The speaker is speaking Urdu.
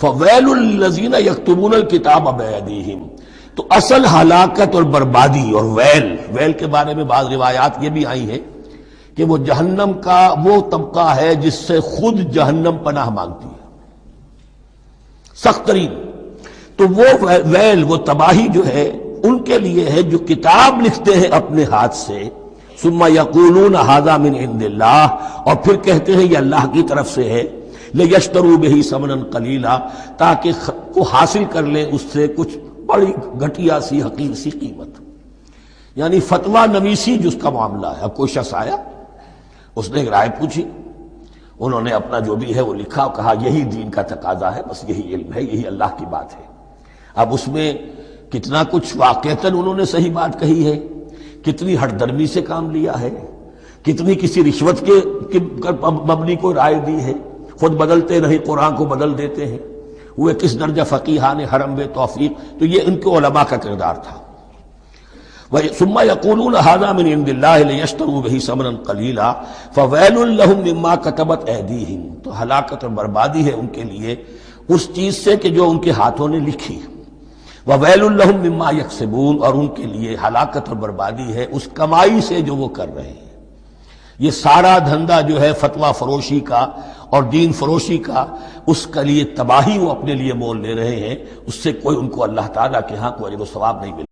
فویل للذین یکتبون الکتاب بایدیہم، تو اصل ہلاکت اور بربادی اور ویل کے بارے میں بعض روایات یہ بھی آئی ہیں کہ وہ جہنم کا وہ طبقہ ہے جس سے خود جہنم پناہ مانگتی ہے، سخت ترین۔ تو وہ ویل، وہ تباہی جو ہے ان کے لیے ہے جو کتاب لکھتے ہیں اپنے ہاتھ سے، ثم یقولون ھذا من عند اللہ، اور پھر کہتے ہیں یہ اللہ کی طرف سے ہے، لیشتروا بہ ثمنا قلیلا، تاکہ وہ حاصل کر لیں اس سے کچھ بڑی گھٹیا سی حقیر سی قیمت۔ یعنی فتویٰ نویسی جس کا معاملہ ہے۔ اب کوئی شخص آیا، اس نے ایک رائے پوچھی، انہوں نے اپنا جو بھی ہے وہ لکھا اور کہا یہی دین کا تقاضا ہے، بس یہی علم ہے، یہی اللہ کی بات ہے۔ اب اس میں کتنا کچھ واقعتاً انہوں نے صحیح بات کہی ہے، کتنی ہٹ درمی سے کام لیا ہے، کتنی کسی رشوت کے مبنی کو رائے دی ہے، خود بدلتے نہیں قرآن کو بدل دیتے ہیں، ہوئے کس درجہ فقیہان حرم بے توفیق۔ تو یہ ان کے علماء کا کردار تھا۔ ثم یقولون ھذا من عند اللہ لیشتروا بہ ثمنا قلیلا فویل لہم مما کتبت ایدیہم، تو ہلاکت اور بربادی ہے ان کے لیے اس چیز سے کہ جو ان کے ہاتھوں نے لکھی، وویل لہم مما یکسبون، اور ان کے لیے ہلاکت اور بربادی ہے اس کمائی سے جو وہ کر رہے ہیں۔ یہ سارا دھندا جو ہے فتویٰ فروشی کا اور دین فروشی کا، اس کے لیے تباہی وہ اپنے لیے مول لے رہے ہیں، اس سے کوئی ان کو اللہ تعالیٰ کے ہاں کوئی اجر و ثواب نہیں ملے۔